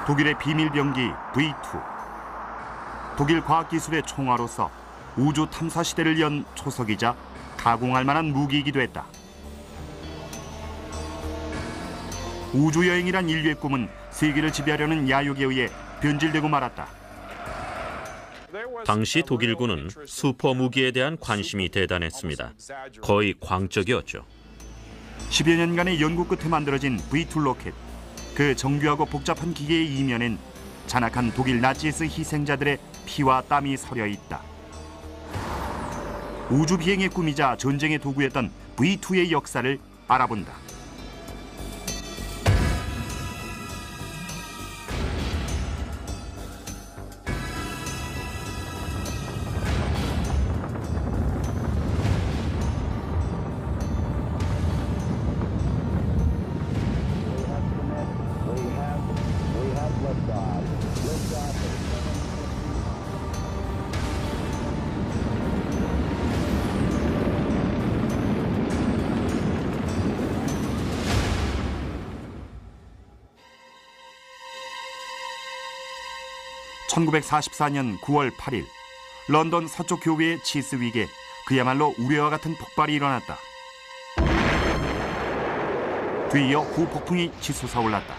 독일의 비밀병기 V2. 독일 과학기술의 총화로서 우주 탐사 시대를 연 초석이자 가공할 만한 무기이기도 했다. 우주여행이란 인류의 꿈은 세계를 지배하려는 야욕에 의해 변질되고 말았다. 당시 독일군은 슈퍼 무기에 대한 관심이 대단했습니다. 거의 광적이었죠. 10여 년간의 연구 끝에 만들어진 V2 로켓. 그 정교하고 복잡한 기계의 이면엔 잔악한 독일 나치스 희생자들의 피와 땀이 서려 있다. 우주 비행의 꿈이자 전쟁의 도구였던 V2의 역사를 알아본다. (1944년 9월 8일) 런던 서쪽 교외의 치스윅에 그야말로 우레와 같은 폭발이 일어났다. 뒤이어 후폭풍이 치솟아올랐다.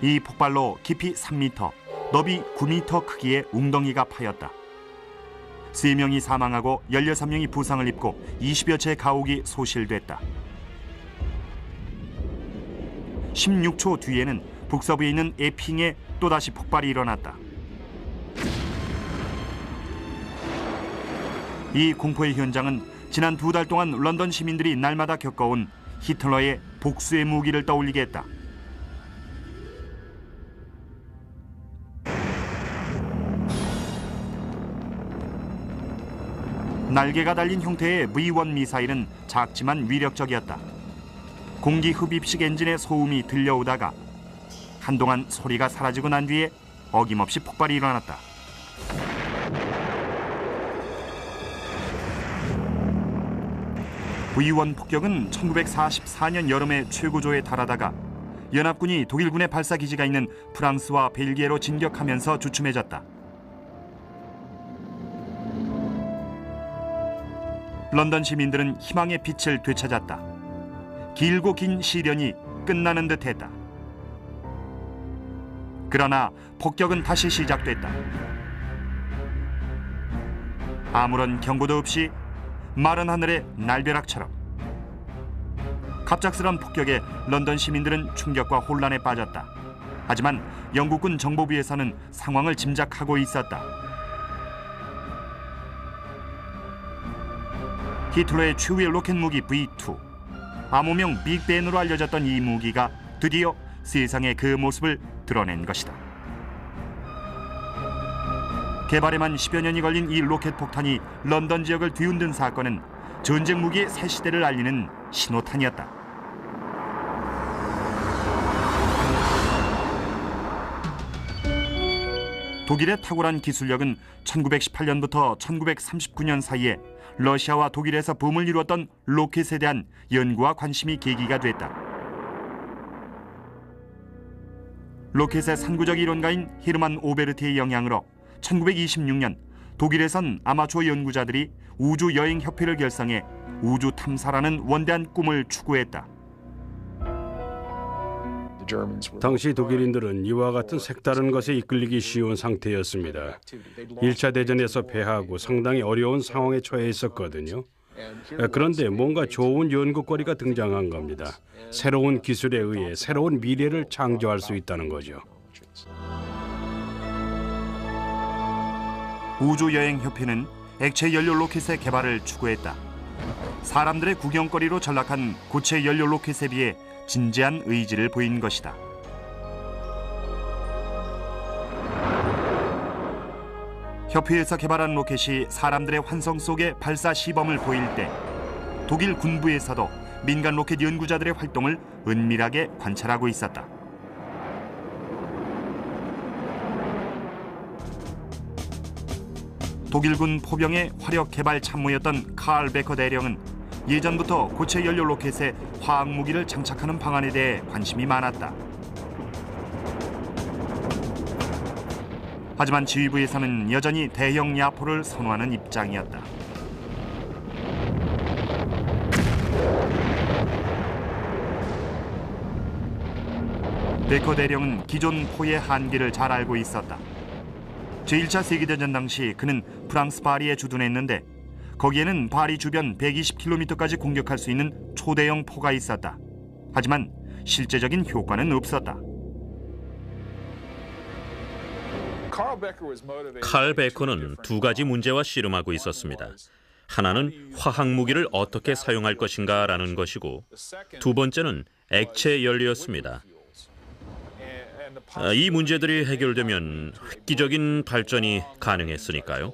이 폭발로 깊이 3m, 너비 9m 크기의 웅덩이가 파였다. 3명이 사망하고 16명이 부상을 입고 20여 채의 가옥이 소실됐다. 16초 뒤에는 북서부에 있는 에핑에 또다시 폭발이 일어났다. 이 공포의 현장은 지난 2달 동안 런던 시민들이 날마다 겪어온 히틀러의 복수의 무기를 떠올리게 했다. 날개가 달린 형태의 V1 미사일은 작지만 위력적이었다. 공기 흡입식 엔진의 소음이 들려오다가 한동안 소리가 사라지고 난 뒤에 어김없이 폭발이 일어났다. V1 폭격은 1944년 여름에 최고조에 달하다가 연합군이 독일군의 발사기지가 있는 프랑스와 벨기에로 진격하면서 주춤해졌다. 런던 시민들은 희망의 빛을 되찾았다. 길고 긴 시련이 끝나는 듯했다. 그러나 폭격은 다시 시작됐다. 아무런 경고도 없이 마른 하늘의 날벼락처럼. 갑작스런 폭격에 런던 시민들은 충격과 혼란에 빠졌다. 하지만 영국군 정보부에서는 상황을 짐작하고 있었다. 히틀러의 최후의 로켓 무기 V2. 암호명 빅벤으로 알려졌던 이 무기가 드디어 세상의 그 모습을 드러낸 것이다. 개발에만 10여 년이 걸린 이 로켓 폭탄이 런던 지역을 뒤흔든 사건은 전쟁 무기의 새 시대를 알리는 신호탄이었다. 독일의 탁월한 기술력은 1918년부터 1939년 사이에 러시아와 독일에서 붐을 이루었던 로켓에 대한 연구와 관심이 계기가 됐다. 로켓의 선구적 이론가인 헤르만 오베르트의 영향으로 1926년 독일에선 아마추어 연구자들이 우주여행협회를 결성해 우주 탐사라는 원대한 꿈을 추구했다. 당시 독일인들은 이와 같은 색다른 것에 이끌리기 쉬운 상태였습니다. 1차 대전에서 패하고 상당히 어려운 상황에 처해 있었거든요. 그런데 뭔가 좋은 연구거리가 등장한 겁니다. 새로운 기술에 의해 새로운 미래를 창조할 수 있다는 거죠. 우주여행협회는 액체 연료 로켓의 개발을 추구했다. 사람들의 구경거리로 전락한 고체 연료 로켓에 비해 진지한 의지를 보인 것이다. 협회에서 개발한 로켓이 사람들의 환성 속에 발사 시범을 보일 때 독일 군부에서도 민간 로켓 연구자들의 활동을 은밀하게 관찰하고 있었다. 독일군 포병의 화력 개발 참모였던 칼 베커 대령은 예전부터 고체 연료 로켓에 화학 무기를 장착하는 방안에 대해 관심이 많았다. 하지만 지휘부에서는 여전히 대형 야포를 선호하는 입장이었다. 베커 대령은 기존 포의 한계를 잘 알고 있었다. 제1차 세계대전 당시 그는 프랑스 파리에 주둔했는데 거기에는 파리 주변 120km까지 공격할 수 있는 초대형 포가 있었다. 하지만 실제적인 효과는 없었다. 칼 베커는 두 가지 문제와 씨름하고 있었습니다. 하나는 화학 무기를 어떻게 사용할 것인가라는 것이고, 두 번째는 액체 연료였습니다. 이 문제들이 해결되면 획기적인 발전이 가능했으니까요.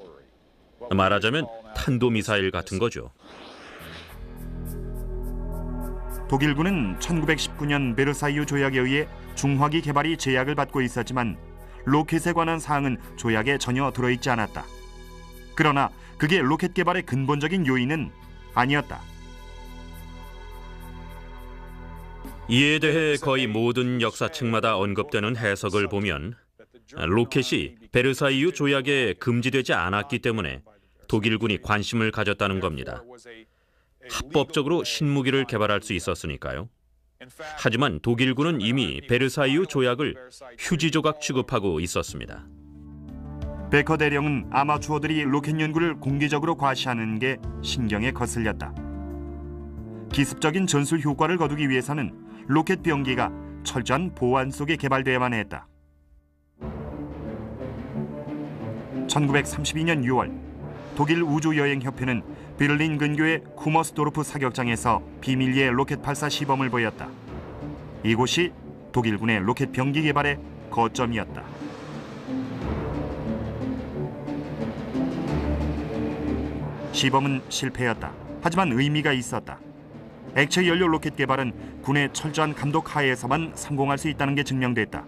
말하자면 탄도미사일 같은 거죠. 독일군은 1919년 베르사유 조약에 의해 중화기 개발이 제약을 받고 있었지만 로켓에 관한 사항은 조약에 전혀 들어있지 않았다. 그러나 그게 로켓 개발의 근본적인 요인은 아니었다. 이에 대해 거의 모든 역사책마다 언급되는 해석을 보면 로켓이 베르사유 조약에 금지되지 않았기 때문에 독일군이 관심을 가졌다는 겁니다. 합법적으로 신무기를 개발할 수 있었으니까요. 하지만 독일군은 이미 베르사유 조약을 휴지 조각 취급하고 있었습니다. 베커 대령은 아마추어들이 로켓 연구를 공개적으로 과시하는 게 신경에 거슬렸다. 기습적인 전술 효과를 거두기 위해서는 로켓 병기가 철저한 보안 속에 개발되어야만 했다. 1932년 6월 독일 우주여행협회는 베를린 근교의 쿠머스도르프 사격장에서 비밀리에 로켓 발사 시범을 보였다. 이곳이 독일군의 로켓 병기 개발의 거점이었다. 시범은 실패였다. 하지만 의미가 있었다. 액체 연료 로켓 개발은 군의 철저한 감독 하에서만 성공할 수 있다는 게 증명됐다.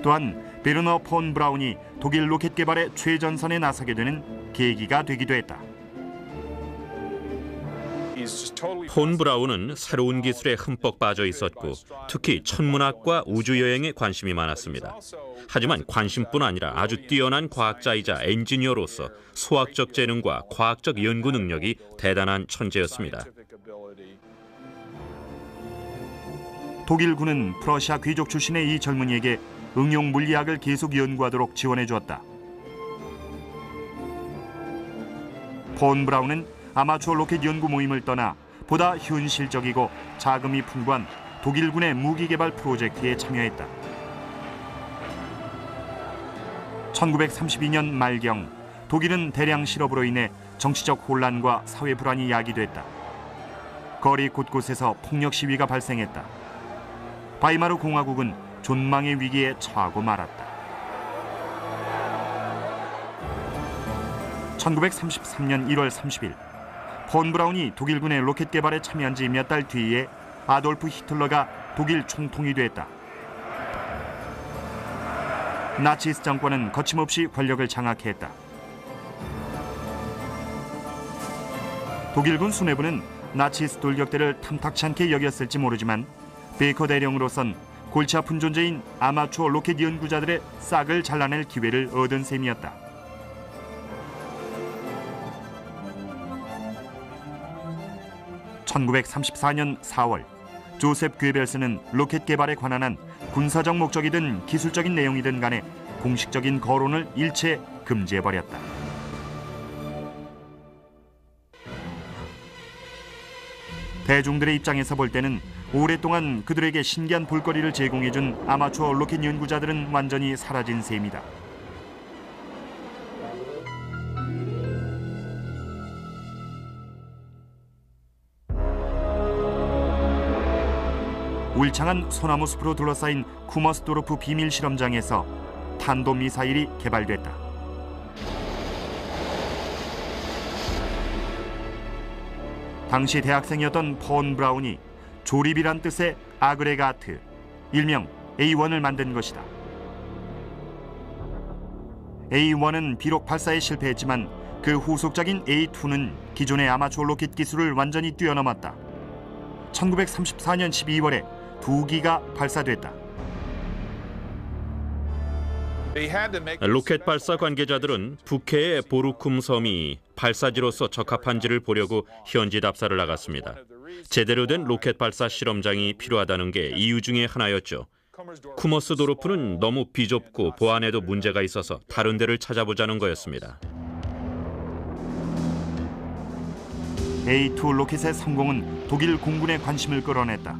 또한 베르너 폰 브라운이 독일 로켓 개발의 최전선에 나서게 되는 계기가 되기도 했다. 폰 브라운은 새로운 기술에 흠뻑 빠져 있었고 특히 천문학과 우주여행에 관심이 많았습니다. 하지만 관심뿐 아니라 아주 뛰어난 과학자이자 엔지니어로서 수학적 재능과 과학적 연구 능력이 대단한 천재였습니다. 독일군은 프러시아 귀족 출신의 이 젊은이에게 응용 물리학을 계속 연구하도록 지원해 주었다. 폰 브라운은 아마추어 로켓 연구 모임을 떠나 보다 현실적이고 자금이 풍부한 독일군의 무기 개발 프로젝트에 참여했다. 1932년 말경 독일은 대량 실업으로 인해 정치적 혼란과 사회 불안이 야기됐다. 거리 곳곳에서 폭력 시위가 발생했다. 바이마르 공화국은 존망의 위기에 처하고 말았다. 1933년 1월 30일 폰 브라운이 독일군의 로켓 개발에 참여한 지 몇 달 뒤에 아돌프 히틀러가 독일 총통이 됐다. 나치스 정권은 거침없이 권력을 장악했다. 독일군 수뇌부는 나치스 돌격대를 탐탁치 않게 여겼을지 모르지만 베커 대령으로선 골치 아픈 존재인 아마추어 로켓 연구자들의 싹을 잘라낼 기회를 얻은 셈이었다. (1934년 4월) 조셉 괴벨스는 로켓 개발에 관한 한 군사적 목적이든 기술적인 내용이든 간에 공식적인 거론을 일체 금지해버렸다. 대중들의 입장에서 볼 때는 오랫동안 그들에게 신기한 볼거리를 제공해준 아마추어 로켓 연구자들은 완전히 사라진 셈이다. 울창한 소나무 숲으로 둘러싸인 쿠머스도르프 비밀 실험장에서 탄도미사일이 개발됐다. 당시 대학생이었던 폰 브라운이 조립이란 뜻의 아그레가트, 일명 A1을 만든 것이다. A1은 비록 발사에 실패했지만 그 후속작인 A2는 기존의 아마추어 로켓 기술을 완전히 뛰어넘었다. 1934년 12월에 2기가 발사됐다. 로켓 발사 관계자들은 북해의 보루쿰 섬이 발사지로서 적합한지를 보려고 현지 답사를 나갔습니다. 제대로 된 로켓 발사 실험장이 필요하다는 게 이유 중에 하나였죠. 쿠머스도르프는 너무 비좁고 보안에도 문제가 있어서 다른 데를 찾아보자는 거였습니다. A2 로켓의 성공은 독일 공군의 관심을 끌어냈다.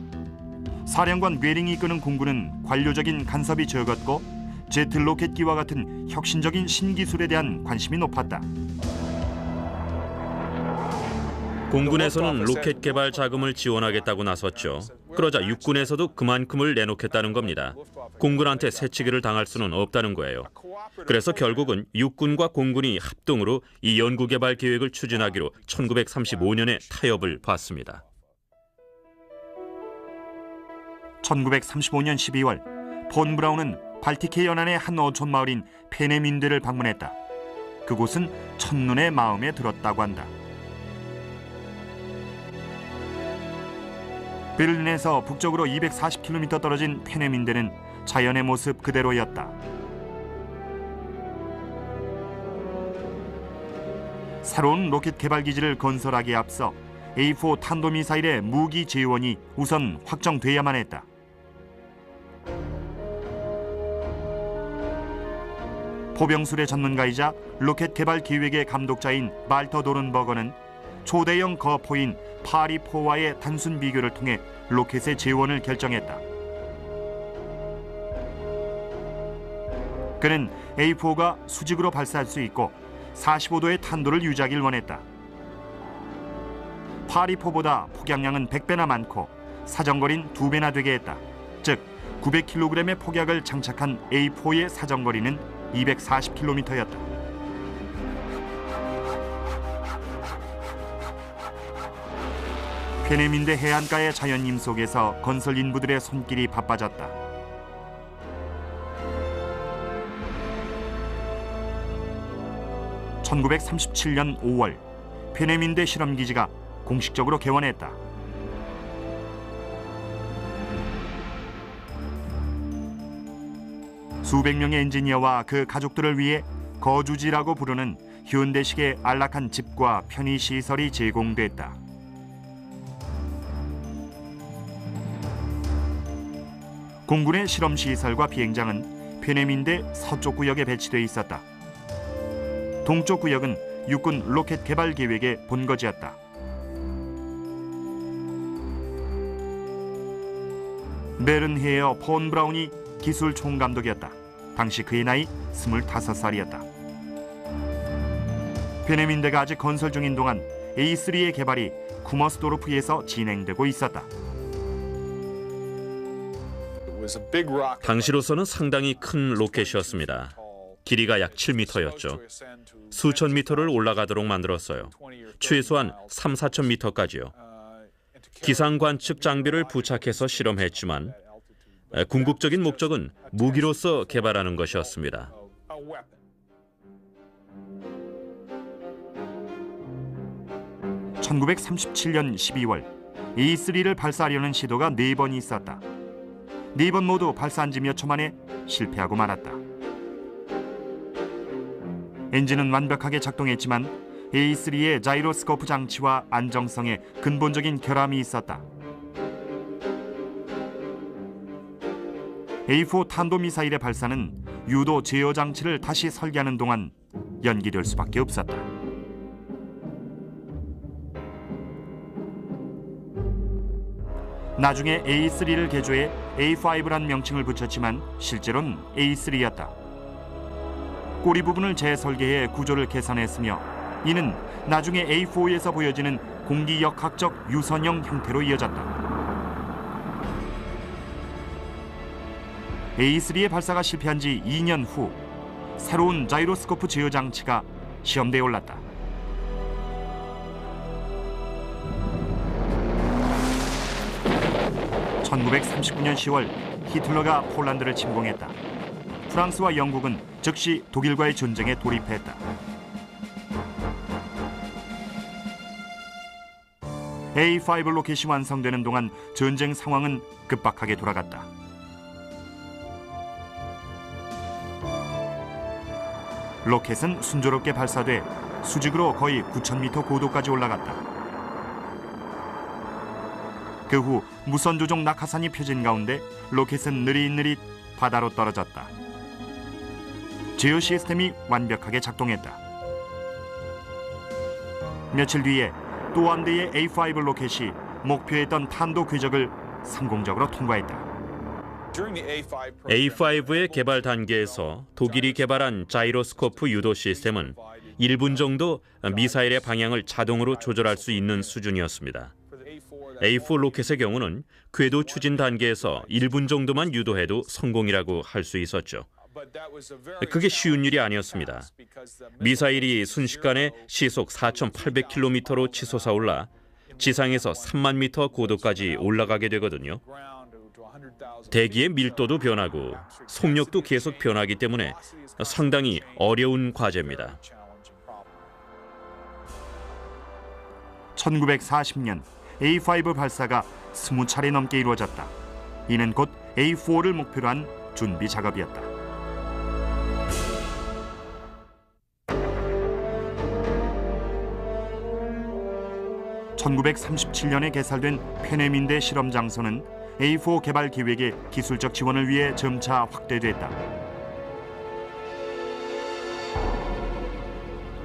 사령관 괴링이 이끄는 공군은 관료적인 간섭이 적었고 제트 로켓기와 같은 혁신적인 신기술에 대한 관심이 높았다. 공군에서는 로켓 개발 자금을 지원하겠다고 나섰죠. 그러자 육군에서도 그만큼을 내놓겠다는 겁니다. 공군한테 새치기를 당할 수는 없다는 거예요. 그래서 결국은 육군과 공군이 합동으로 이 연구개발 계획을 추진하기로 1935년에 타협을 봤습니다. 1935년 12월 폰 브라운은 발티케 연안의 한 어촌 마을인 페네민데를 방문했다. 그곳은 첫눈에 마음에 들었다고 한다. 베를린에서 북쪽으로 240km 떨어진 페네민데는 자연의 모습 그대로였다. 새로운 로켓 개발 기지를 건설하기에 앞서 A4 탄도미사일의 무기 재원이 우선 확정돼야만 했다. 포병술의 전문가이자 로켓 개발 기획의 감독자인 말터 도른버거는 초대형 거포인 파리4와의 단순 비교를 통해 로켓의 재원을 결정했다. 그는 A4가 수직으로 발사할 수 있고 45도의 탄도를 유지하길 원했다. 파리4보다 폭약량은 100배나 많고 사정거리는 2배나 되게 했다. 즉 900kg의 폭약을 장착한 A4의 사정거리는 240km였다. 페네민데 해안가의 자연림 속에서 건설 인부들의 손길이 바빠졌다. (1937년 5월) 페네민데 실험기지가 공식적으로 개원했다. 수백 명의 엔지니어와 그 가족들을 위해 거주지라고 부르는 현대식의 안락한 집과 편의시설이 제공됐다. 공군의 실험시설과 비행장은 페네민데 서쪽 구역에 배치돼 있었다. 동쪽 구역은 육군 로켓 개발 계획의 본거지였다. 메른헤어 폰 브라운이 기술 총감독이었다. 당시 그의 나이 25살이었다. 페네민데가 아직 건설 중인 동안 A3의 개발이 쿠머스도르프에서 진행되고 있었다. 당시로서는 상당히 큰 로켓이었습니다. 길이가 약 7m였죠. 수천 미터를 올라가도록 만들었어요. 최소한 3-4천 미터까지요. 기상 관측 장비를 부착해서 실험했지만 궁극적인 목적은 무기로서 개발하는 것이었습니다. (1937년 12월) A3를 발사하려는 시도가 4번이 있었다. 4번 모두 발사한 지 몇 초 만에 실패하고 말았다. 엔진은 완벽하게 작동했지만 A3의 자이로스코프 장치와 안정성에 근본적인 결함이 있었다. A4 탄도미사일의 발사는 유도 제어 장치를 다시 설계하는 동안 연기될 수밖에 없었다. 나중에 A3를 개조해 A5란 명칭을 붙였지만 실제로는 A3였다. 꼬리 부분을 재설계해 구조를 개선했으며 이는 나중에 A4에서 보여지는 공기역학적 유선형 형태로 이어졌다. A3의 발사가 실패한 지 2년 후 새로운 자이로스코프 제어 장치가 시험대에 올랐다. (1939년 10월) 히틀러가 폴란드를 침공했다. 프랑스와 영국은 즉시 독일과의 전쟁에 돌입했다. A5 로켓이 완성되는 동안 전쟁 상황은 급박하게 돌아갔다. 로켓은 순조롭게 발사돼 수직으로 거의 9,000m 고도까지 올라갔다. 그 후 무선 조종 낙하산이 펴진 가운데 로켓은 느릿느릿 바다로 떨어졌다. 제어 시스템이 완벽하게 작동했다. 며칠 뒤에 또 한 대의 A5 로켓이 목표했던 탄도 궤적을 성공적으로 통과했다. A5의 개발 단계에서 독일이 개발한 자이로스코프 유도 시스템은 1분 정도 미사일의 방향을 자동으로 조절할 수 있는 수준이었습니다. A4 로켓의 경우는 궤도 추진 단계에서 1분 정도만 유도해도 성공이라고 할 수 있었죠. 그게 쉬운 일이 아니었습니다. 미사일이 순식간에 시속 4,800km로 치솟아 올라 지상에서 3만 미터 고도까지 올라가게 되거든요. 대기의 밀도도 변하고 속력도 계속 변하기 때문에 상당히 어려운 과제입니다. 1940년 A5 발사가 20차례 넘게 이루어졌다. 이는 곧 A4를 목표로 한 준비 작업이었다. (1937년에) 개설된 페네민대 실험 장소는 A4 개발 계획의 기술적 지원을 위해 점차 확대됐다.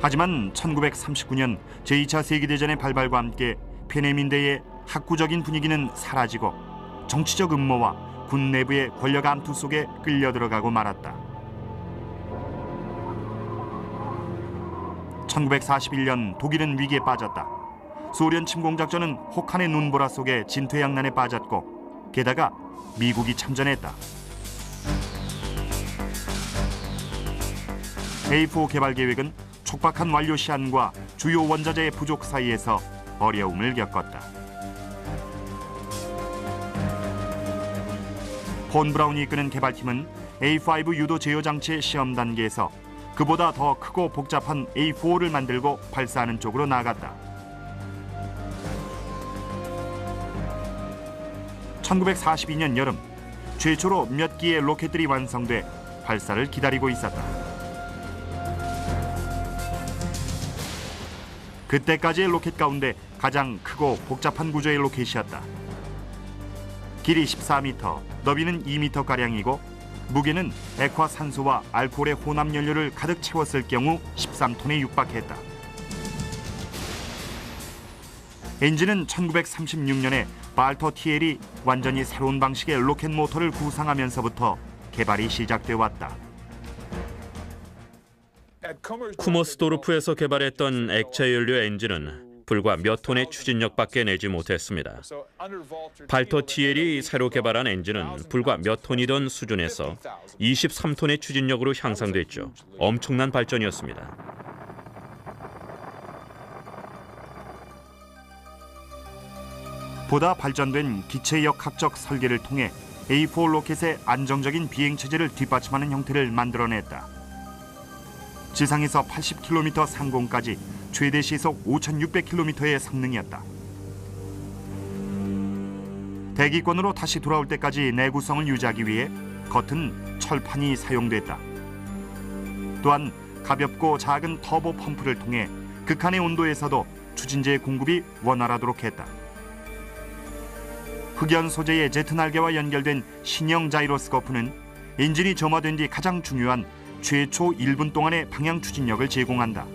하지만 1939년 제2차 세계대전의 발발과 함께 페네민대의 학구적인 분위기는 사라지고 정치적 음모와 군 내부의 권력 암투 속에 끌려 들어가고 말았다. 1941년 독일은 위기에 빠졌다. 소련 침공작전은 혹한의 눈보라 속에 진퇴양난에 빠졌고 게다가 미국이 참전했다. A4 개발 계획은 촉박한 완료 시한과 주요 원자재의 부족 사이에서 어려움을 겪었다. 폰 브라운이 이끄는 개발팀은 A5 유도 제어 장치의 시험 단계에서 그보다 더 크고 복잡한 A4를 만들고 발사하는 쪽으로 나아갔다. 1942년 여름, 최초로 몇 기의 로켓들이 완성돼 발사를 기다리고 있었다. 그때까지의 로켓 가운데 가장 크고 복잡한 구조의 로켓이었다. 길이 14m, 너비는 2m가량이고 무게는 액화산소와 알코올의 혼합 연료를 가득 채웠을 경우 13톤에 육박했다. 엔진은 1936년에 발터 TL이 완전히 새로운 방식의 로켓 모터를 구상하면서부터 개발이 시작돼 왔다. 쿠머스도르프에서 개발했던 액체 연료 엔진은 불과 몇 톤의 추진력밖에 내지 못했습니다. 발터 TL이 새로 개발한 엔진은 불과 몇 톤이던 수준에서 23톤의 추진력으로 향상됐죠. 엄청난 발전이었습니다. 보다 발전된 기체 역학적 설계를 통해 A4 로켓의 안정적인 비행 체제를 뒷받침하는 형태를 만들어냈다. 지상에서 80km 상공까지 최대 시속 5,600km의 성능이었다. 대기권으로 다시 돌아올 때까지 내구성을 유지하기 위해 겉은 철판이 사용됐다. 또한 가볍고 작은 터보 펌프를 통해 극한의 온도에서도 추진제 공급이 원활하도록 했다. 흑연 소재의 제트 날개와 연결된 신형 자이로스코프는 엔진이 점화된 뒤 가장 중요한 최초 1분 동안의 방향 추진력을 제공한다.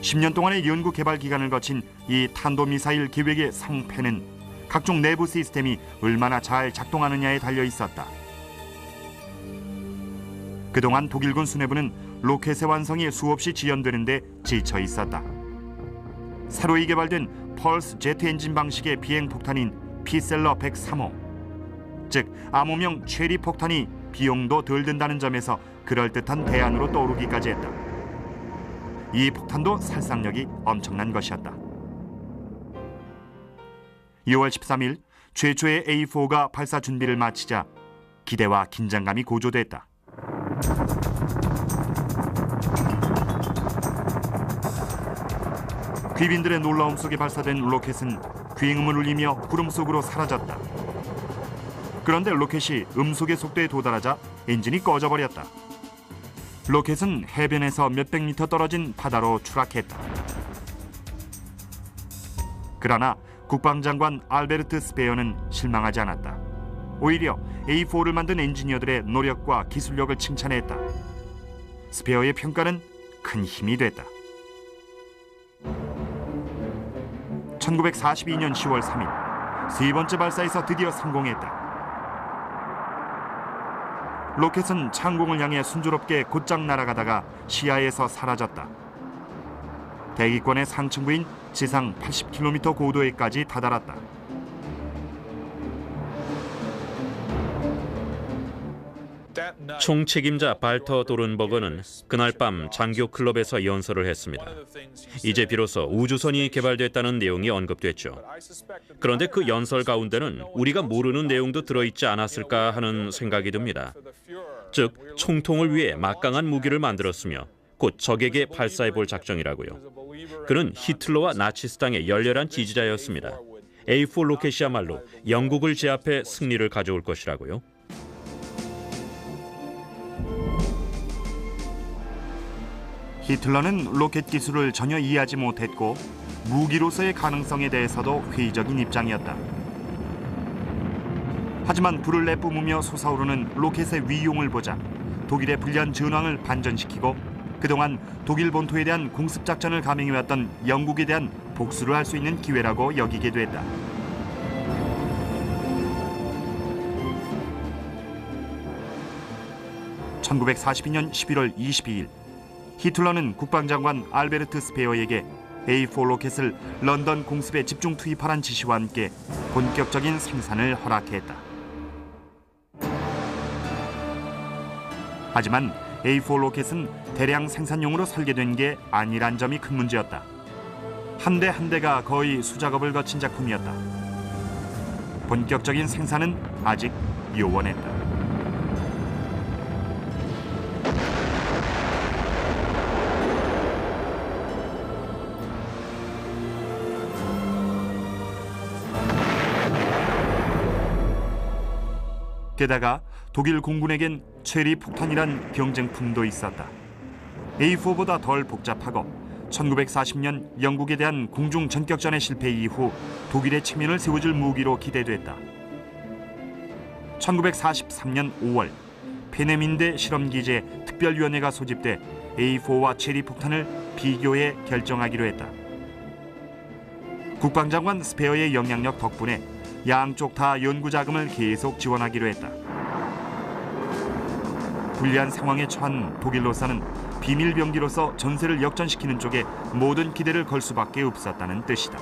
10년 동안의 연구 개발 기간을 거친 이 탄도미사일 계획의 성패는 각종 내부 시스템이 얼마나 잘 작동하느냐에 달려 있었다. 그동안 독일군 수뇌부는 로켓의 완성이 수없이 지연되는데 지쳐 있었다. 새로이 개발된 펄스 제트 엔진 방식의 비행 폭탄인 피셀러 103호, 즉 암호명 체리 폭탄이 비용도 덜 든다는 점에서 그럴듯한 대안으로 떠오르기까지 했다. 이 폭탄도 살상력이 엄청난 것이었다. 6월 13일 최초의 A4가 발사 준비를 마치자 기대와 긴장감이 고조됐다. 귀빈들의 놀라움 속에 발사된 로켓은 귀행음을 울리며 구름 속으로 사라졌다. 그런데 로켓이 음속의 속도에 도달하자 엔진이 꺼져버렸다. 로켓은 해변에서 몇백 미터 떨어진 바다로 추락했다. 그러나 국방장관 알베르트 스페어는 실망하지 않았다. 오히려 A4를 만든 엔지니어들의 노력과 기술력을 칭찬했다. 스페어의 평가는 큰 힘이 됐다. 1942년 10월 3일 세 번째 발사에서 드디어 성공했다. 로켓은 창공을 향해 순조롭게 곧장 날아가다가 시야에서 사라졌다. 대기권의 상층부인 지상 80km 고도에까지 다다랐다. 총책임자 발터 도른버거는 그날 밤 장교 클럽에서 연설을 했습니다. 이제 비로소 우주선이 개발됐다는 내용이 언급됐죠. 그런데 그 연설 가운데는 우리가 모르는 내용도 들어있지 않았을까 하는 생각이 듭니다. 즉, 총통을 위해 막강한 무기를 만들었으며 곧 적에게 발사해볼 작정이라고요. 그는 히틀러와 나치스당의 열렬한 지지자였습니다. A4 로켓이야말로 영국을 제압해 승리를 가져올 것이라고요. 히틀러는 로켓 기술을 전혀 이해하지 못했고 무기로서의 가능성에 대해서도 회의적인 입장이었다. 하지만 불을 내뿜으며 솟아오르는 로켓의 위용을 보자 독일의 불리한 전황을 반전시키고 그동안 독일 본토에 대한 공습작전을 감행해왔던 영국에 대한 복수를 할 수 있는 기회라고 여기게 됐다. (1942년 11월 22일) 히틀러는 국방장관 알베르트 스페어에게 A4 로켓을 런던 공습에 집중 투입하라는 지시와 함께 본격적인 생산을 허락했다. 하지만 A4 로켓은 대량 생산용으로 설계된 게 아니란 점이 큰 문제였다. 한 대 한 대가 거의 수작업을 거친 작품이었다. 본격적인 생산은 아직 요원했다. 게다가 독일 공군에겐 체리 폭탄이란 경쟁품도 있었다. A4보다 덜 복잡하고 1940년 영국에 대한 공중 전격전의 실패 이후 독일의 체면을 세워줄 무기로 기대됐다. 1943년 5월 페네민대 실험기지에 특별위원회가 소집돼 A4와 체리 폭탄을 비교해 결정하기로 했다. 국방장관 스페어의 영향력 덕분에 양쪽 다 연구 자금을 계속 지원하기로 했다. 불리한 상황에 처한 독일로서는 비밀 병기로서 전세를 역전시키는 쪽에 모든 기대를 걸 수밖에 없었다는 뜻이다.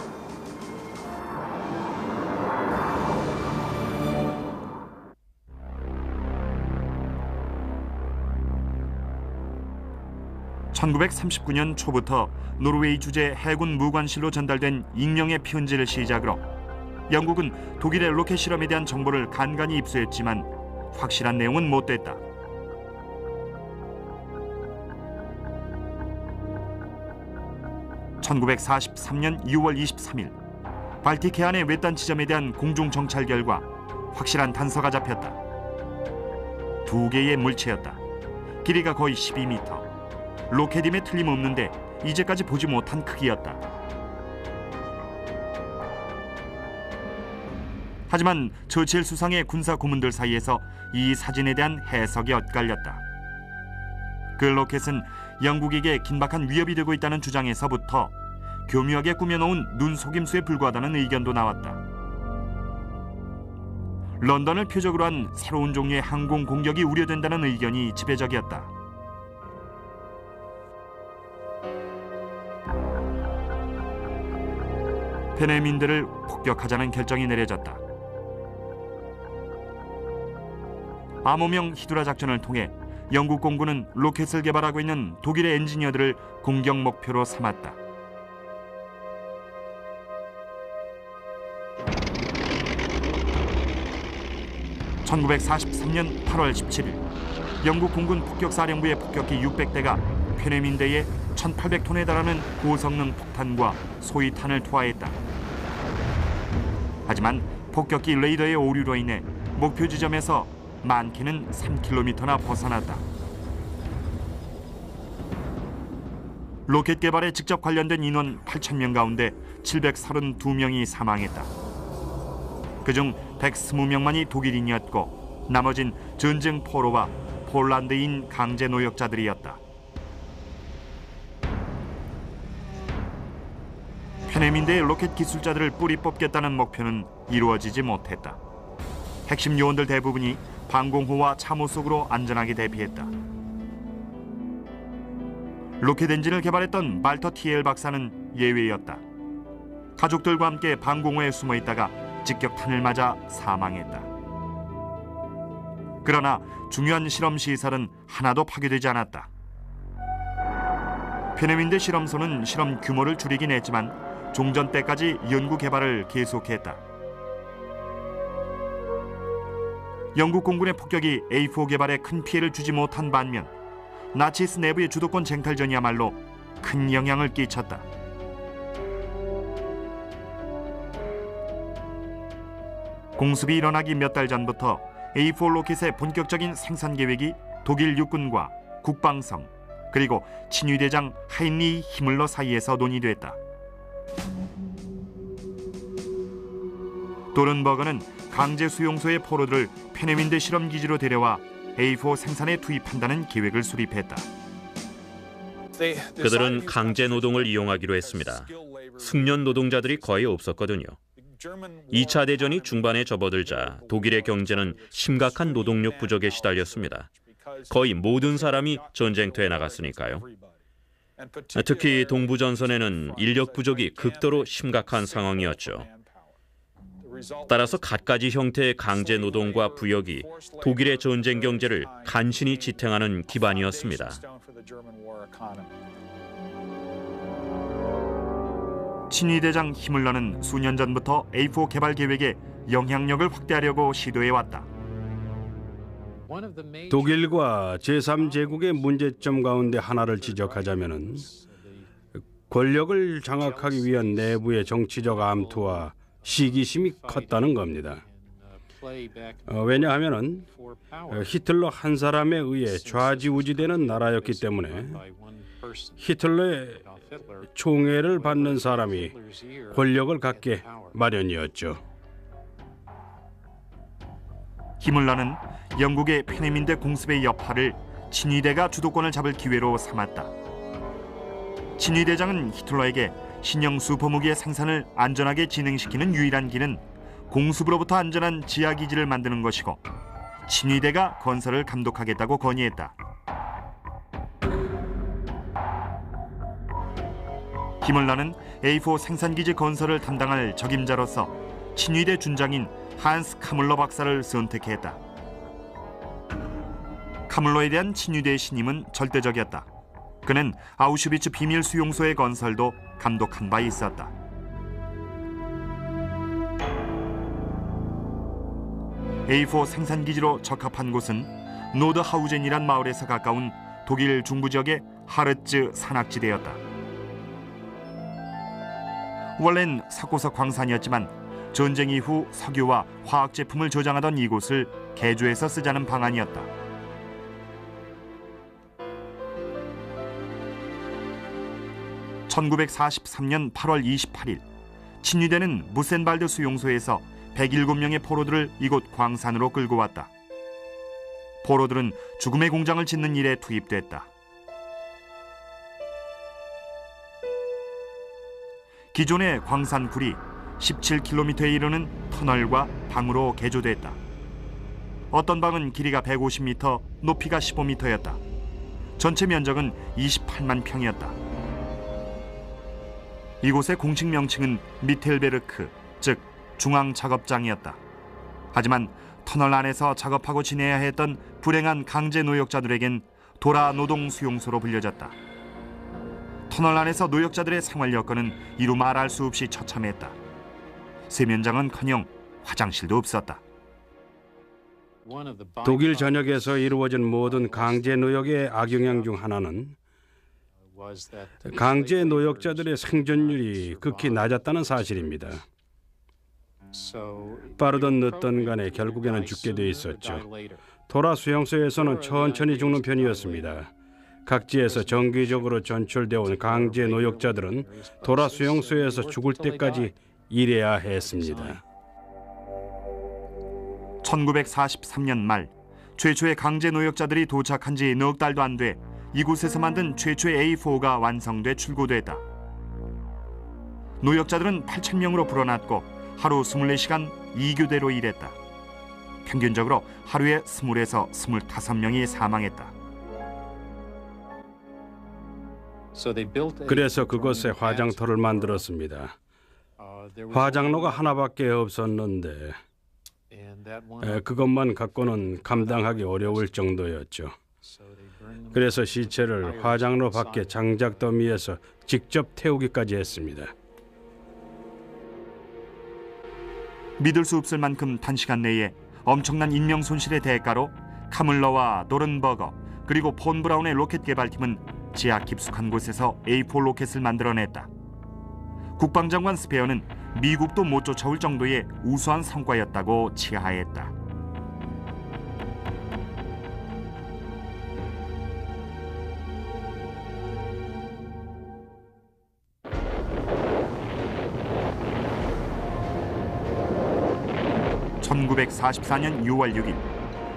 (1939년) 초부터 노르웨이 주재 해군 무관실로 전달된 익명의 편지를 시작으로 영국은 독일의 로켓 실험에 대한 정보를 간간히 입수했지만 확실한 내용은 못 됐다. (1943년 6월 23일) 발틱 해안의 외딴 지점에 대한 공중 정찰 결과 확실한 단서가 잡혔다. 두 개의 물체였다. 길이가 거의 12m. 로켓임에 틀림없는데 이제까지 보지 못한 크기였다. 하지만 처칠 수상의 군사 고문들 사이에서 이 사진에 대한 해석이 엇갈렸다. 그 로켓은 영국에게 긴박한 위협이 되고 있다는 주장에서부터 교묘하게 꾸며놓은 눈속임수에 불과하다는 의견도 나왔다. 런던을 표적으로 한 새로운 종류의 항공 공격이 우려된다는 의견이 지배적이었다. 페네민대를 폭격하자는 결정이 내려졌다. 암호명 히드라 작전을 통해 영국 공군은 로켓을 개발하고 있는 독일의 엔지니어들을 공격 목표로 삼았다. 1943년 8월 17일 영국 공군 폭격사령부의 폭격기 600대가 페네민대에 1,800톤에 달하는 고성능 폭탄과 소위탄을 투하했다. 하지만 폭격기 레이더의 오류로 인해 목표 지점에서 많게는 3km나 벗어났다. 로켓 개발에 직접 관련된 인원 8,000명 가운데 732명이 사망했다. 그중 120명만이 독일인이었고 나머진 전쟁 포로와 폴란드인 강제 노역자들이었다. 페네민대의 로켓 기술자들을 뿌리 뽑겠다는 목표는 이루어지지 못했다. 핵심 요원들 대부분이 방공호와 참호 속으로 안전하게 대피했다. 로켓 엔진을 개발했던 말터 TL 박사는 예외였다. 가족들과 함께 방공호에 숨어 있다가 직격탄을 맞아 사망했다. 그러나 중요한 실험 시설은 하나도 파괴되지 않았다. 페네민대 실험소는 실험 규모를 줄이긴 했지만 종전 때까지 연구 개발을 계속했다. 영국 공군의 폭격이 A4 개발에 큰 피해를 주지 못한 반면 나치스 내부의 주도권 쟁탈전이야말로 큰 영향을 끼쳤다. 공습이 일어나기 몇 달 전부터 A4 로켓의 본격적인 생산 계획이 독일 육군과 국방성 그리고 친위대장 하인리 히물러 사이에서 논의됐다. 도른버그는 강제 수용소의 포로들을 페네민대 실험기지로 데려와 A4 생산에 투입한다는 계획을 수립했다. 그들은 강제 노동을 이용하기로 했습니다. 숙련 노동자들이 거의 없었거든요. 2차 대전이 중반에 접어들자 독일의 경제는 심각한 노동력 부족에 시달렸습니다. 거의 모든 사람이 전쟁터에 나갔으니까요. 특히 동부 전선에는 인력 부족이 극도로 심각한 상황이었죠. 따라서 갖가지 형태의 강제 노동과 부역이 독일의 전쟁 경제를 간신히 지탱하는 기반이었습니다. 친위대장 히물러는 수년 전부터 A4 개발 계획에 영향력을 확대하려고 시도해왔다. 독일과 제3제국의 문제점 가운데 하나를 지적하자면은 권력을 장악하기 위한 내부의 정치적 암투와 시기심이 컸다는 겁니다. 왜냐하면은 히틀러 한 사람에 의해 좌지우지되는 나라였기 때문에 히틀러의 총애를 받는 사람이 권력을 갖게 마련이었죠. 히물러는 영국의 페네민대 공습의 여파를 친위대가 주도권을 잡을 기회로 삼았다. 친위대장은 히틀러에게 신형 슈퍼무기의 생산을 안전하게 진행시키는 유일한 길은 공습으로부터 안전한 지하기지를 만드는 것이고 친위대가 건설을 감독하겠다고 건의했다. 히물러는 A4 생산기지 건설을 담당할 적임자로서 친위대 준장인 한스 카물러 박사를 선택했다. 카물러에 대한 친위대의 신임은 절대적이었다. 그는 아우슈비츠 비밀 수용소의 건설도 감독한 바 있었다. A4 생산기지로 적합한 곳은 노드하우젠이란 마을에서 가까운 독일 중부 지역의 하르츠 산악지대였다. 원래는 석고석 광산이었지만 전쟁 이후 석유와 화학 제품을 저장하던 이곳을 개조해서 쓰자는 방안이었다. (1943년 8월 28일) 친위대는 무센발드 수용소에서 107명의 포로들을 이곳 광산으로 끌고 왔다. 포로들은 죽음의 공장을 짓는 일에 투입됐다. 기존의 광산굴이 17km에 이르는 터널과 방으로 개조됐다. 어떤 방은 길이가 150m, 높이가 15m였다. 전체 면적은 28만 평이었다. 이곳의 공식 명칭은 미텔베르크, 즉 중앙작업장이었다. 하지만 터널 안에서 작업하고 지내야 했던 불행한 강제 노역자들에겐 도라 노동수용소로 불려졌다. 터널 안에서 노역자들의 생활 여건은 이루 말할 수 없이 처참했다. 세면장은커녕 화장실도 없었다. 독일 전역에서 이루어진 모든 강제 노역의 악영향 중 하나는 강제 노역자들의 생존율이 극히 낮았다는 사실입니다. 빠르든 늦든 간에 결국에는 죽게 돼 있었죠. 도라 수용소에서는 천천히 죽는 편이었습니다. 각지에서 정기적으로 전출되어 온 강제 노역자들은 도라 수용소에서 죽을 때까지 일해야 했습니다. 1943년 말 최초의 강제 노역자들이 도착한 지 넉 달도 안 돼 이곳에서 만든 최초의 A4가 완성돼 출고됐다. 노역자들은 8,000명으로 불어났고 하루 24시간 2교대로 일했다. 평균적으로 하루에 20에서 25명이 사망했다. 그래서 그곳에 화장터를 만들었습니다. 화장로가 하나밖에 없었는데 그것만 갖고는 감당하기 어려울 정도였죠. 그래서 시체를 화장로 밖에 장작 더미에서 직접 태우기까지 했습니다. 믿을 수 없을 만큼 단시간 내에 엄청난 인명 손실의 대가로 카물러와 노른버거 그리고 폰 브라운의 로켓 개발팀은 지하 깊숙한 곳에서 A4 로켓을 만들어냈다. 국방장관 스페어는 미국도 못 쫓아올 정도의 우수한 성과였다고 치하했다. (1944년 6월 6일)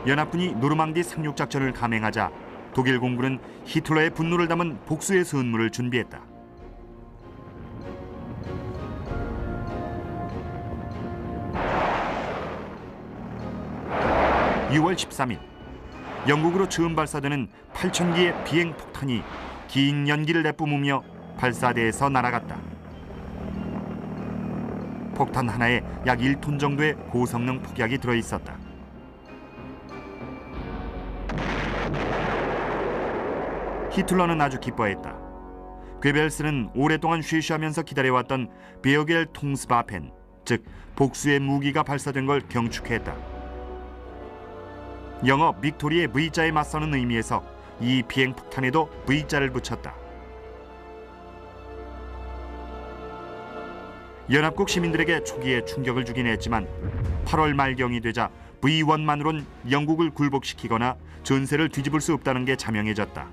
연합군이 노르망디 상륙작전을 감행하자 독일 공군은 히틀러의 분노를 담은 복수의 선물을 준비했다. (6월 13일) 영국으로 처음 발사되는 8,000기의 비행폭탄이 긴 연기를 내뿜으며 발사대에서 날아갔다. 폭탄 하나에 약 1톤 정도의 고성능 폭약이 들어있었다. 히틀러는 아주 기뻐했다. 괴벨스는 오랫동안 쉬쉬하면서 기다려왔던 베어겔 통스바펜, 즉 복수의 무기가 발사된 걸 경축했다. 영어 빅토리의 V자에 맞서는 의미에서 이 비행폭탄에도 V자를 붙였다. 연합국 시민들에게 초기에 충격을 주긴 했지만 8월 말경이 되자 V1만으론 영국을 굴복시키거나 전세를 뒤집을 수 없다는 게 자명해졌다.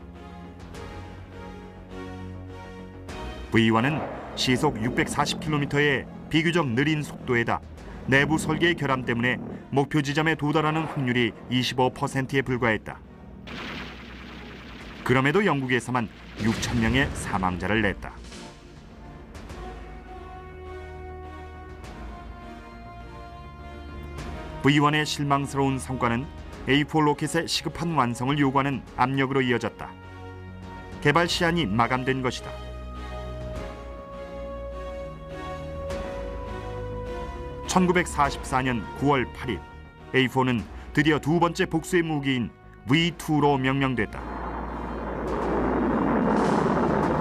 V1은 시속 640km의 비교적 느린 속도에다 내부 설계의 결함 때문에 목표 지점에 도달하는 확률이 25%에 불과했다. 그럼에도 영국에서만 6,000명의 사망자를 냈다. V1의 실망스러운 성과는 A4 로켓의 시급한 완성을 요구하는 압력으로 이어졌다. 개발 시한이 마감된 것이다. (1944년 9월 8일) A4는 드디어 두 번째 복수의 무기인 V2로 명명됐다.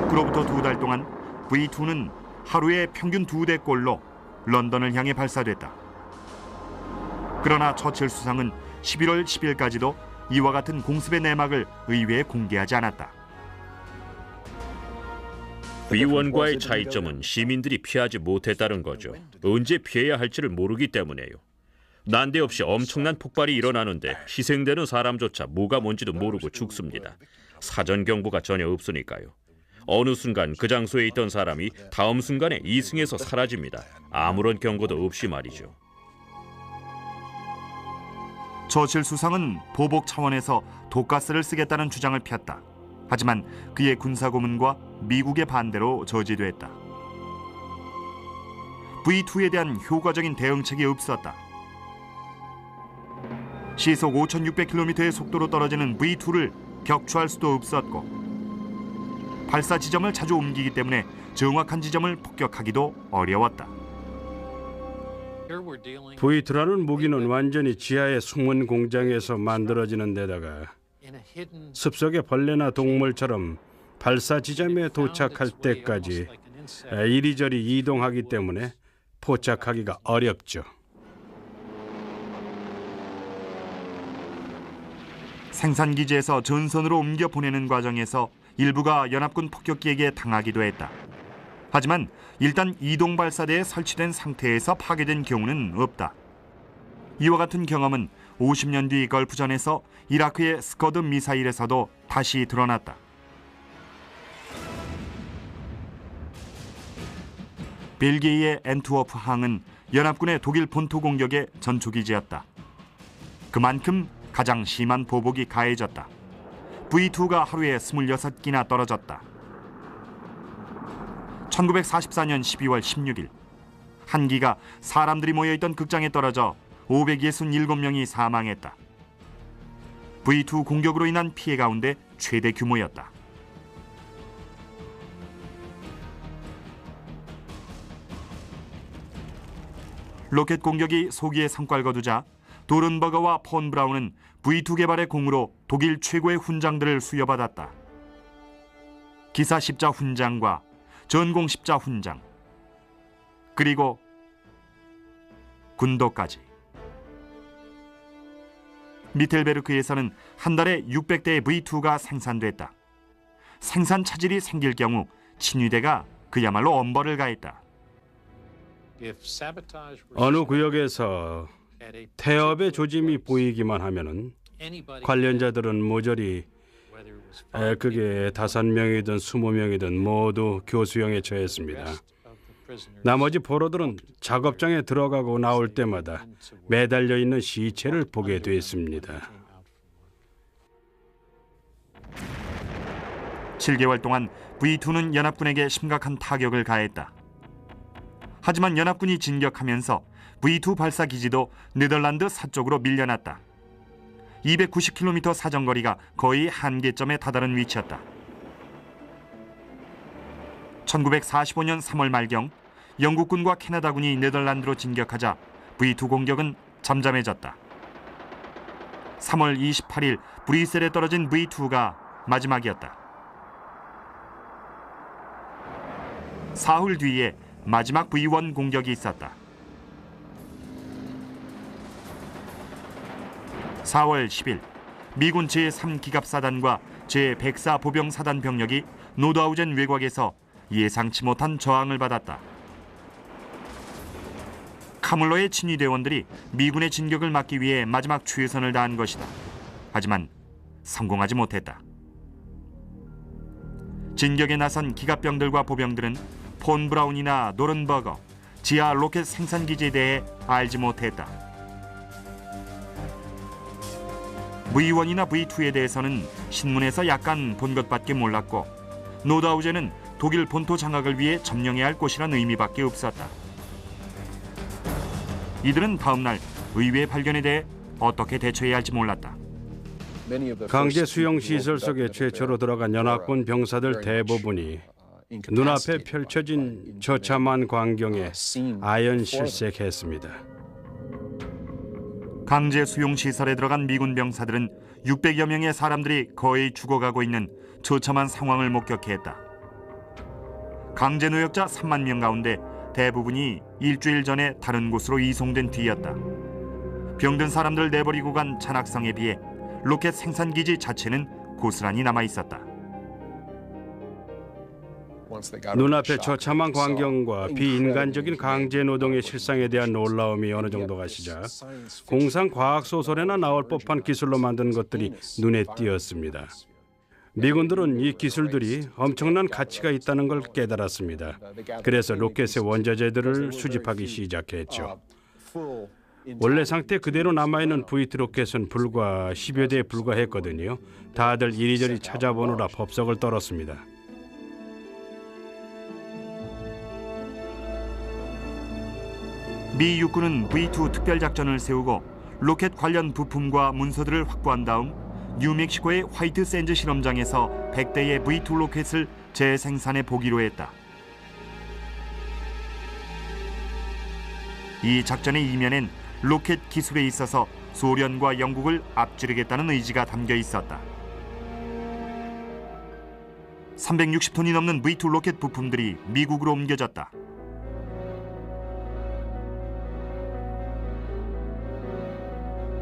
그로부터 2달 동안 V2는 하루에 평균 2대꼴로 런던을 향해 발사됐다. 그러나 처칠 수상은 11월 10일까지도 이와 같은 공습의 내막을 의회에 공개하지 않았다. V1과의 차이점은 시민들이 피하지 못했다는 거죠. 언제 피해야 할지를 모르기 때문에요. 난데없이 엄청난 폭발이 일어나는데 희생되는 사람조차 뭐가 뭔지도 모르고 죽습니다. 사전 경보가 전혀 없으니까요. 어느 순간 그 장소에 있던 사람이 다음 순간에 이승에서 사라집니다. 아무런 경고도 없이 말이죠. 처칠 수상은 보복 차원에서 독가스를 쓰겠다는 주장을 폈다. 하지만 그의 군사고문과 미국의 반대로 저지됐다. V2에 대한 효과적인 대응책이 없었다. 시속 5,600km의 속도로 떨어지는 V2를 격추할 수도 없었고 발사 지점을 자주 옮기기 때문에 정확한 지점을 폭격하기도 어려웠다. V2라는 무기는 완전히 지하의 숨은 공장에서 만들어지는 데다가 숲속의 벌레나 동물처럼 발사 지점에 도착할 때까지 이리저리 이동하기 때문에 포착하기가 어렵죠. 생산기지에서 전선으로 옮겨 보내는 과정에서 일부가 연합군 폭격기에게 당하기도 했다. 하지만 일단 이동 발사대에 설치된 상태에서 파괴된 경우는 없다. 이와 같은 경험은 50년 뒤 걸프전에서 이라크의 스커드 미사일에서도 다시 드러났다. 벨기에의 엔트워프 항은 연합군의 독일 본토 공격의 전초기지였다. 그만큼 가장 심한 보복이 가해졌다. V2가 하루에 26기나 떨어졌다. 1944년 12월 16일 한 기가 사람들이 모여있던 극장에 떨어져 567명이 사망했다. V2 공격으로 인한 피해 가운데 최대 규모였다. 로켓 공격이 소기에 성과를 거두자 도른버거와 폰 브라운은 V2 개발의 공으로 독일 최고의 훈장들을 수여받았다. 기사 십자 훈장과 전공 십자 훈장, 그리고 군도까지. 미텔베르크에서는 한 달에 600대의 V2가 생산됐다. 생산 차질이 생길 경우 친위대가 그야말로 엄벌을 가했다. 어느 구역에서 태엽의 조짐이 보이기만 하면은 관련자들은 모조리 그게 5명이든 20명이든 모두 교수형에 처했습니다. 나머지 포로들은 작업장에 들어가고 나올 때마다 매달려 있는 시체를 보게 됐습니다. 7개월 동안 V2는 연합군에게 심각한 타격을 가했다. 하지만 연합군이 진격하면서 V2 발사 기지도 네덜란드 서쪽으로 밀려났다. 290km 사정거리가 거의 한계점에 다다른 위치였다. 1945년 3월 말경 영국군과 캐나다군이 네덜란드로 진격하자 V2 공격은 잠잠해졌다. 3월 28일 브뤼셀에 떨어진 V2가 마지막이었다. 사흘 뒤에 마지막 V1 공격이 있었다. 4월 10일 미군 제3기갑사단과 제104 보병사단 병력이 노드아우젠 외곽에서 예상치 못한 저항을 받았다. 카물러의 친위대원들이 미군의 진격을 막기 위해 마지막 최선을 다한 것이다. 하지만 성공하지 못했다. 진격에 나선 기갑병들과 보병들은 폰 브라운이나 노른버거, 지하 로켓 생산기지에 대해 알지 못했다. V1이나 V2에 대해서는 신문에서 약간 본 것밖에 몰랐고 노드아우젠은 독일 본토 장악을 위해 점령해야 할 곳이란 의미밖에 없었다. 이들은 다음 날 의외의 발견에 대해 어떻게 대처해야 할지 몰랐다. 강제 수용 시설 속에 최초로 들어간 연합군 병사들 대부분이 눈앞에 펼쳐진 처참한 광경에 아연실색했습니다. 강제 수용 시설에 들어간 미군 병사들은 600여 명의 사람들이 거의 죽어가고 있는 처참한 상황을 목격했다. 강제 노역자 3만 명 가운데 대부분이 일주일 전에 다른 곳으로 이송된 뒤였다. 병든 사람들 내버리고 간 잔악성에 비해 로켓 생산기지 자체는 고스란히 남아 있었다. 눈앞에 처참한 광경과 비인간적인 강제 노동의 실상에 대한 놀라움이 어느 정도 가시자 공상 과학 소설에나 나올 법한 기술로 만든 것들이 눈에 띄었습니다. 미군들은 이 기술들이 엄청난 가치가 있다는 걸 깨달았습니다. 그래서 로켓의 원자재들을 수집하기 시작했죠. 원래 상태 그대로 남아있는 V2 로켓은 불과 10여 대에 불과했거든요. 다들 이리저리 찾아보느라 법석을 떨었습니다. 미 육군은 V2 특별작전을 세우고 로켓 관련 부품과 문서들을 확보한 다음 뉴멕시코의 화이트 샌즈 실험장에서 100대의 V2 로켓을 재생산해 보기로 했다. 이 작전의 이면엔 로켓 기술에 있어서 소련과 영국을 앞지르겠다는 의지가 담겨 있었다. 360톤이 넘는 V2 로켓 부품들이 미국으로 옮겨졌다.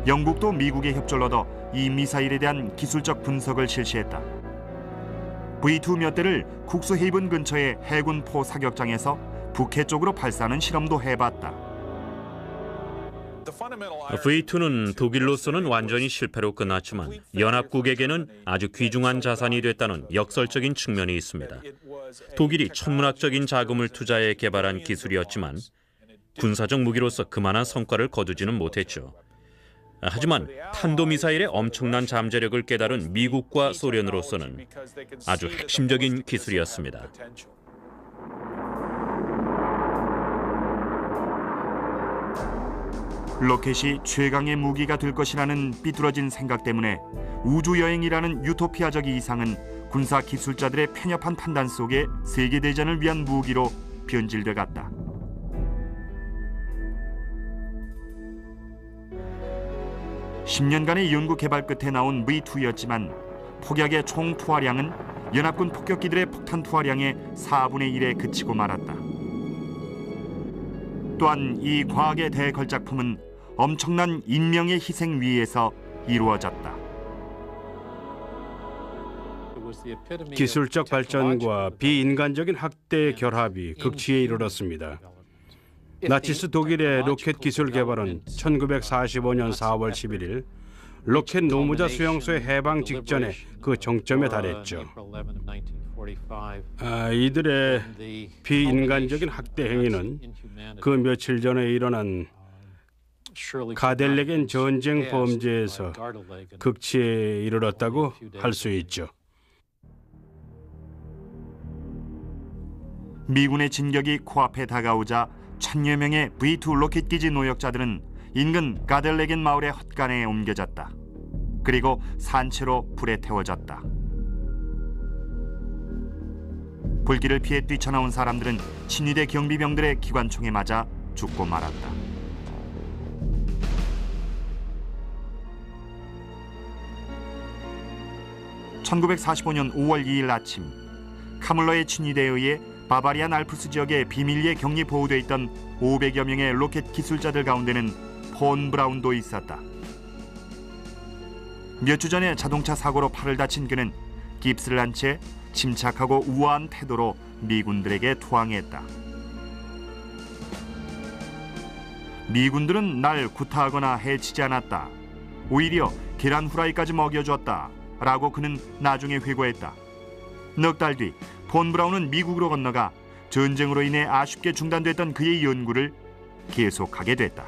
영국도 미국의 협조를 얻어 이 미사일에 대한 기술적 분석을 실시했다. V2 몇 대를 국수헤이븐 근처의 해군포 사격장에서 북해 쪽으로 발사하는 실험도 해봤다. V2는 독일로서는 완전히 실패로 끝났지만 연합국에게는 아주 귀중한 자산이 됐다는 역설적인 측면이 있습니다. 독일이 천문학적인 자금을 투자해 개발한 기술이었지만 군사적 무기로서 그만한 성과를 거두지는 못했죠. 하지만 탄도미사일의 엄청난 잠재력을 깨달은 미국과 소련으로서는 아주 핵심적인 기술이었습니다. 로켓이 최강의 무기가 될 것이라는 삐뚤어진 생각 때문에 우주여행이라는 유토피아적 이상은 군사 기술자들의 편협한 판단 속에 세계대전을 위한 무기로 변질돼 갔다. (10년간의) 연구 개발 끝에 나온 V2였지만 폭약의 총 투하량은 연합군 폭격기들의 폭탄 투하량의 4분의 1에 그치고 말았다. 또한 이 과학의 대걸작품은 엄청난 인명의 희생 위에서 이루어졌다. 기술적 발전과 비인간적인 학대의 결합이 극치에 이르렀습니다. 나치스 독일의 로켓 기술 개발은 1945년 4월 11일 로켓 노무자 수용소의 해방 직전에 그 정점에 달했죠. 이들의 비인간적인 학대 행위는 그 며칠 전에 일어난 가델렉엔 전쟁 범죄에서 극치에 이르렀다고 할 수 있죠. 미군의 진격이 코앞에 다가오자 1000여 명의 V2 로켓 기지 노역자들은 인근 가델렉엔 마을의 헛간에 옮겨졌다. 그리고 산채로 불에 태워졌다. 불길을 피해 뛰쳐나온 사람들은 친위대 경비병들의 기관총에 맞아 죽고 말았다. (1945년 5월 2일) 아침 카물러의 친위대에 의해 바바리안 알프스 지역의 비밀리에 격리 보호돼 있던 500여 명의 로켓 기술자들 가운데는 폰 브라운도 있었다. 몇 주 전에 자동차 사고로 팔을 다친 그는 깁스를 한 채 침착하고 우아한 태도로 미군들에게 투항했다. 미군들은 날 구타하거나 해치지 않았다. 오히려 계란 후라이까지 먹여줬다. 라고 그는 나중에 회고했다. 넉 달 뒤 폰 브라운은 미국으로 건너가 전쟁으로 인해 아쉽게 중단됐던 그의 연구를 계속하게 됐다.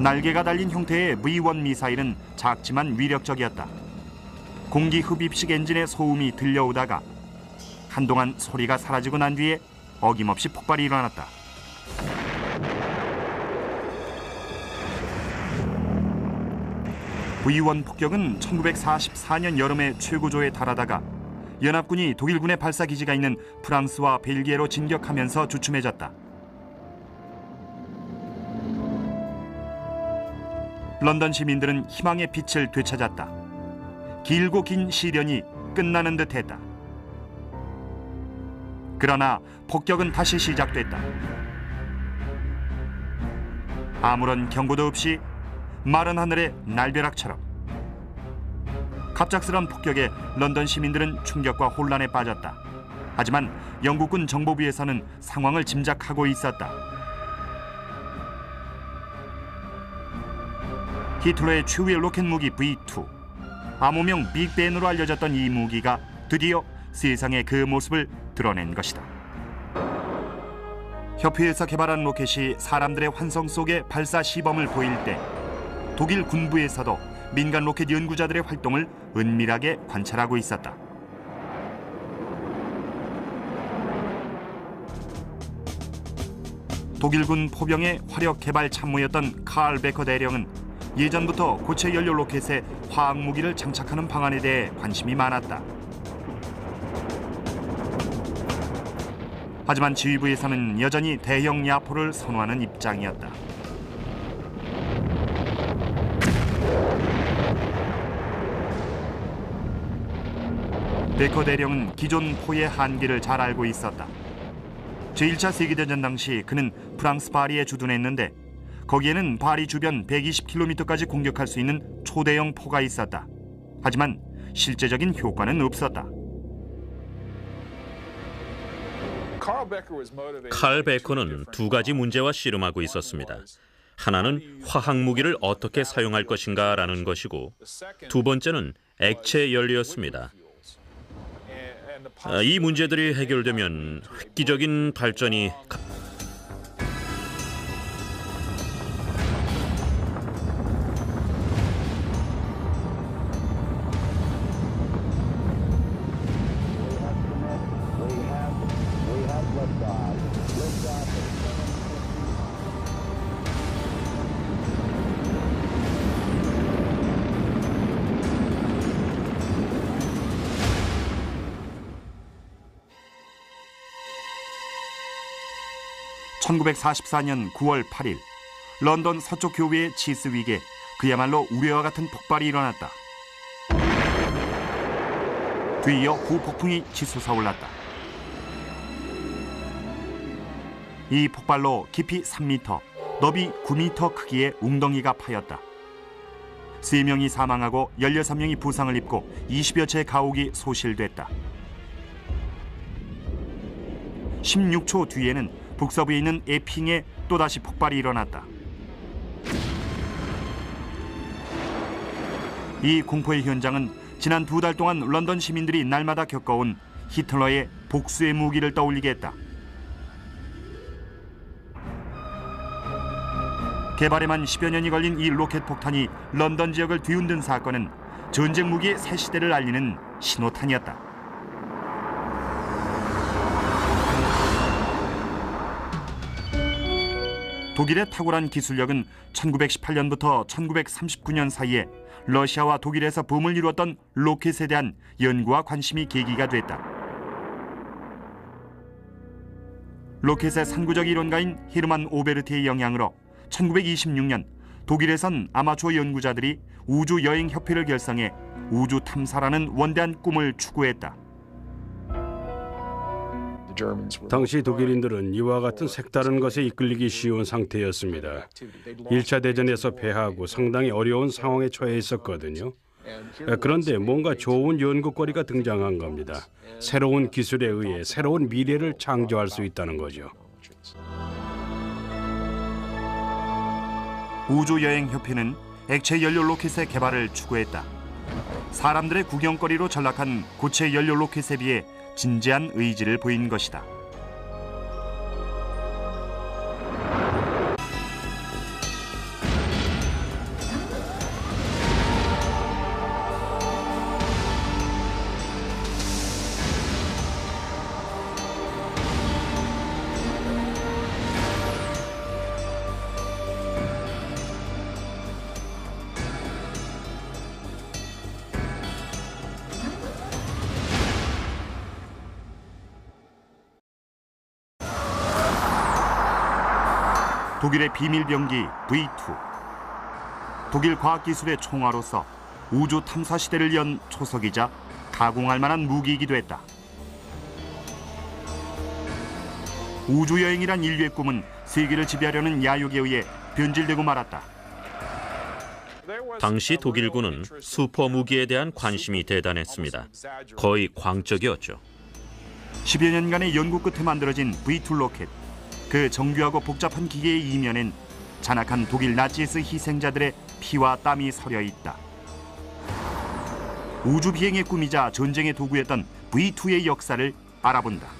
날개가 달린 형태의 V1 미사일은 작지만 위력적이었다. 공기 흡입식 엔진의 소음이 들려오다가 한동안 소리가 사라지고 난 뒤에 어김없이 폭발이 일어났다. V1 폭격은 1944년 여름에 최고조에 달하다가 연합군이 독일군의 발사기지가 있는 프랑스와 벨기에로 진격하면서 주춤해졌다. 런던 시민들은 희망의 빛을 되찾았다. 길고 긴 시련이 끝나는 듯했다. 그러나 폭격은 다시 시작됐다. 아무런 경고도 없이 마른 하늘의 날벼락처럼. 갑작스런 폭격에 런던 시민들은 충격과 혼란에 빠졌다. 하지만 영국군 정보부에서는 상황을 짐작하고 있었다. 히틀러의 최후의 로켓 무기 V2, 암호명 빅벤으로 알려졌던 이 무기가 드디어 세상의 그 모습을 드러낸 것이다. 협회에서 개발한 로켓이 사람들의 환성 속에 발사 시범을 보일 때 독일 군부에서도 민간 로켓 연구자들의 활동을 은밀하게 관찰하고 있었다. 독일군 포병의 화력 개발 참모였던 칼 베커 대령은 예전부터 고체 연료 로켓에 화학 무기를 장착하는 방안에 대해 관심이 많았다. 하지만 지휘부에서는 여전히 대형 야포를 선호하는 입장이었다. 베커 대령은 기존 포의 한계를 잘 알고 있었다. 제1차 세계대전 당시 그는 프랑스 파리에 주둔했는데 거기에는 파리 주변 120km까지 공격할 수 있는 초대형 포가 있었다. 하지만 실제적인 효과는 없었다. 칼 베커는 두 가지 문제와 씨름하고 있었습니다. 하나는 화학 무기를 어떻게 사용할 것인가라는 것이고, 두 번째는 액체 연료였습니다. 이 문제들이 해결되면 획기적인 발전이 (1944년 9월 8일) 런던 서쪽 교외의 치스윅에 그야말로 우려와 같은 폭발이 일어났다. 뒤이어 후폭풍이 치솟아올랐다. 이 폭발로 깊이 3m, 너비 9m 크기의 웅덩이가 파였다. 3명이 사망하고 16명이 부상을 입고 20여 채의 가옥이 소실됐다. 16초 뒤에는 북서부에 있는 에핑에 또다시 폭발이 일어났다. 이 공포의 현장은 지난 2달 동안 런던 시민들이 날마다 겪어온 히틀러의 복수의 무기를 떠올리게 했다. 개발에만 10여 년이 걸린 이 로켓 폭탄이 런던 지역을 뒤흔든 사건은 전쟁 무기의 새 시대를 알리는 신호탄이었다. 독일의 탁월한 기술력은 1918년부터 1939년 사이에 러시아와 독일에서 붐을 이루었던 로켓에 대한 연구와 관심이 계기가 됐다. 로켓의 선구적 이론가인 헤르만 오베르트의 영향으로 1926년 독일에선 아마추어 연구자들이 우주여행협회를 결성해 우주 탐사라는 원대한 꿈을 추구했다. 당시 독일인들은 이와 같은 색다른 것에 이끌리기 쉬운 상태였습니다. 1차 대전에서 패하고 상당히 어려운 상황에 처해 있었거든요. 그런데 뭔가 좋은 연구거리가 등장한 겁니다. 새로운 기술에 의해 새로운 미래를 창조할 수 있다는 거죠. 우주여행협회는 액체 연료 로켓의 개발을 추구했다. 사람들의 구경거리로 전락한 고체 연료 로켓에 비해 진지한 의지를 보인 것이다. 독일의 비밀 병기 V2. 독일 과학기술의 총화로서 우주 탐사 시대를 연 초석이자 가공할 만한 무기이기도 했다. 우주여행이란 인류의 꿈은 세계를 지배하려는 야욕에 의해 변질되고 말았다. 당시 독일군은 슈퍼 무기에 대한 관심이 대단했습니다. 거의 광적이었죠. 10여 년간의 연구 끝에 만들어진 V2 로켓. 그 정교하고 복잡한 기계의 이면엔 잔악한 독일 나치스 희생자들의 피와 땀이 서려 있다. 우주 비행의 꿈이자 전쟁의 도구였던 V2의 역사를 알아본다.